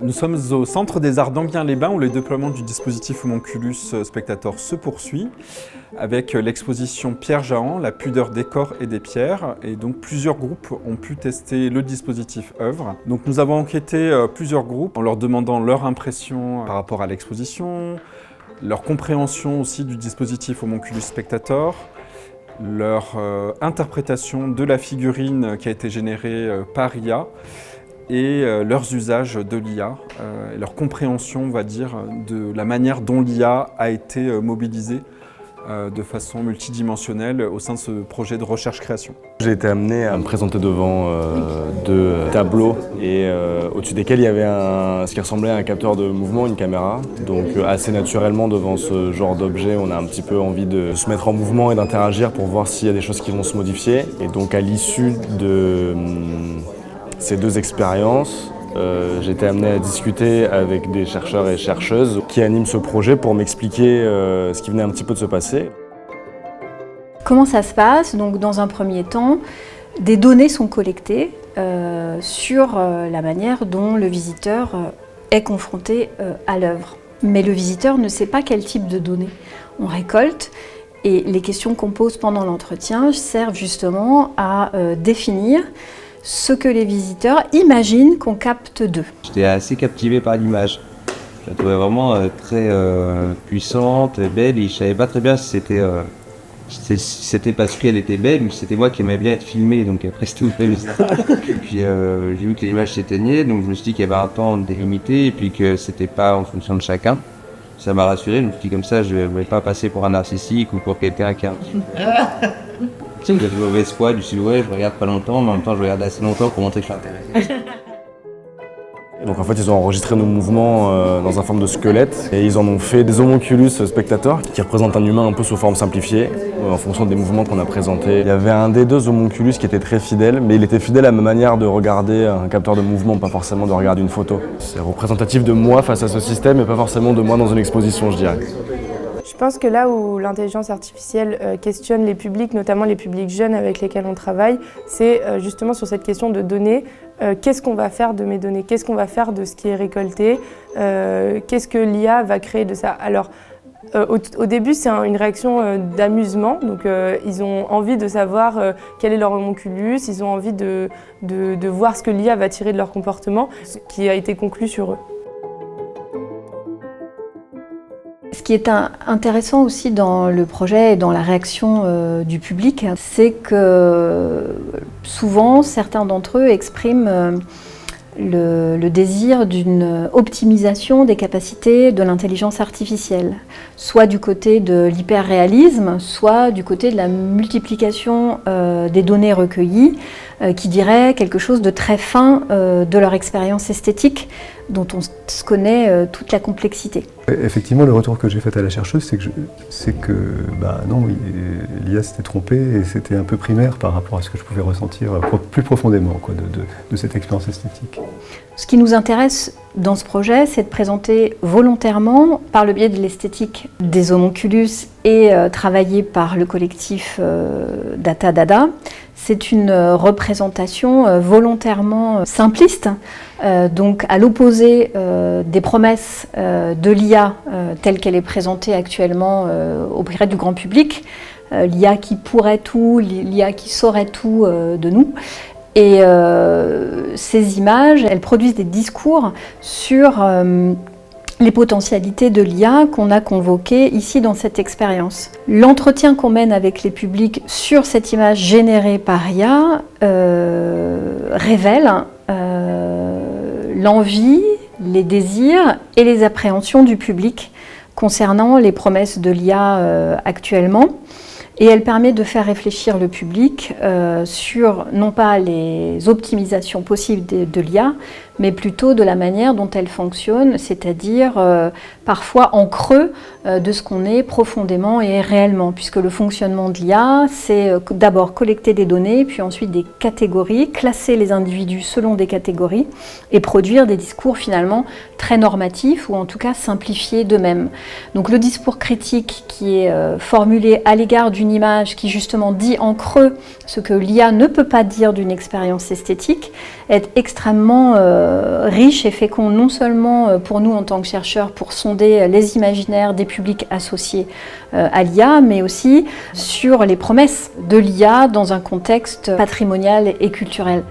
Nous sommes au Centre des Arts d'Enghien-les-Bains où le déploiement du dispositif Homonculus Spectator se poursuit avec l'exposition Pierre Jahan, la pudeur des corps et des pierres. Et donc plusieurs groupes ont pu tester le dispositif œuvre. Donc nous avons enquêté plusieurs groupes en leur demandant leur impression par rapport à l'exposition, leur compréhension aussi du dispositif Homonculus Spectator, leur interprétation de la figurine qui a été générée par IA et leurs usages de l'IA, et leur compréhension, on va dire, de la manière dont l'IA a été mobilisée de façon multidimensionnelle au sein de ce projet de recherche-création. J'ai été amené à me présenter devant deux tableaux et au-dessus desquels il y avait ce qui ressemblait à un capteur de mouvement, une caméra. Donc assez naturellement devant ce genre d'objet, on a un petit peu envie de se mettre en mouvement et d'interagir pour voir s'il y a des choses qui vont se modifier. Et donc à l'issue de ces deux expériences, j'ai été amené à discuter avec des chercheurs et chercheuses qui animent ce projet pour m'expliquer ce qui venait un petit peu de se passer. Comment ça se passe? Donc, dans un premier temps, des données sont collectées sur la manière dont le visiteur est confronté à l'œuvre. Mais le visiteur ne sait pas quel type de données on récolte. Et les questions qu'on pose pendant l'entretien servent justement à définir ce que les visiteurs imaginent qu'on capte d'eux. J'étais assez captivé par l'image. Je la trouvais vraiment très puissante, belle, et je savais pas très bien si c'était parce qu'elle était belle ou si c'était moi qui aimais bien être filmé, donc après c'était ouvert. Puis j'ai vu que l'image s'éteignait, donc je me suis dit qu'il y avait un temps délimité et puis que c'était pas en fonction de chacun. Ça m'a rassuré, je me suis dit comme ça je ne vais pas passer pour un narcissique ou pour quelqu'un qui a... Tu sais, j'ai de mauvaise foi, du style ouais, je regarde pas longtemps, mais en même temps je regarde assez longtemps pour montrer que je suis intéressé. Donc en fait ils ont enregistré nos mouvements dans un forme de squelette et ils en ont fait des homonculus spectateurs qui représentent un humain un peu sous forme simplifiée en fonction des mouvements qu'on a présentés. Il y avait un des deux homonculus qui était très fidèle, mais il était fidèle à ma manière de regarder un capteur de mouvement, pas forcément de regarder une photo. C'est représentatif de moi face à ce système et pas forcément de moi dans une exposition, je dirais. Je pense que là où l'intelligence artificielle questionne les publics, notamment les publics jeunes avec lesquels on travaille, c'est justement sur cette question de données. Qu'est-ce qu'on va faire de mes données? Qu'est-ce qu'on va faire de ce qui est récolté? Qu'est-ce que l'IA va créer de ça? Alors, au début, c'est une réaction d'amusement. Donc, ils ont envie de savoir quel est leur homonculus, ils ont envie de voir ce que l'IA va tirer de leur comportement, ce qui a été conclu sur eux. Ce qui est intéressant aussi dans le projet et dans la réaction du public, c'est que souvent certains d'entre eux expriment le désir d'une optimisation des capacités de l'intelligence artificielle, soit du côté de l'hyperréalisme, soit du côté de la multiplication des données recueillies, qui dirait quelque chose de très fin de leur expérience esthétique, dont on se connaît toute la complexité. Effectivement, le retour que j'ai fait à la chercheuse, c'est que non, oui, l'IA s'était trompée et c'était un peu primaire par rapport à ce que je pouvais ressentir plus profondément de cette expérience esthétique. Ce qui nous intéresse dans ce projet, c'est de présenter volontairement, par le biais de l'esthétique des homonculus et travaillé par le collectif Data Dada, c'est une représentation volontairement simpliste, donc à l'opposé des promesses de l'IA telle qu'elle est présentée actuellement auprès du grand public, l'IA qui pourrait tout, l'IA qui saurait tout de nous. Et ces images, elles produisent des discours sur les potentialités de l'IA qu'on a convoquées ici dans cette expérience. L'entretien qu'on mène avec les publics sur cette image générée par IA révèle l'envie, les désirs et les appréhensions du public concernant les promesses de l'IA actuellement. Et elle permet de faire réfléchir le public sur non pas les optimisations possibles de l'IA, mais plutôt de la manière dont elle fonctionne, c'est-à-dire parfois en creux de ce qu'on est profondément et réellement, puisque le fonctionnement de l'IA, c'est d'abord collecter des données, puis ensuite des catégories, classer les individus selon des catégories et produire des discours finalement très normatifs ou en tout cas simplifiés d'eux-mêmes. Donc le discours critique qui est formulé à l'égard d'une d'une image qui justement dit en creux ce que l'IA ne peut pas dire d'une expérience esthétique est extrêmement riche et fécond, non seulement pour nous en tant que chercheurs pour sonder les imaginaires des publics associés à l'IA, mais aussi sur les promesses de l'IA dans un contexte patrimonial et culturel.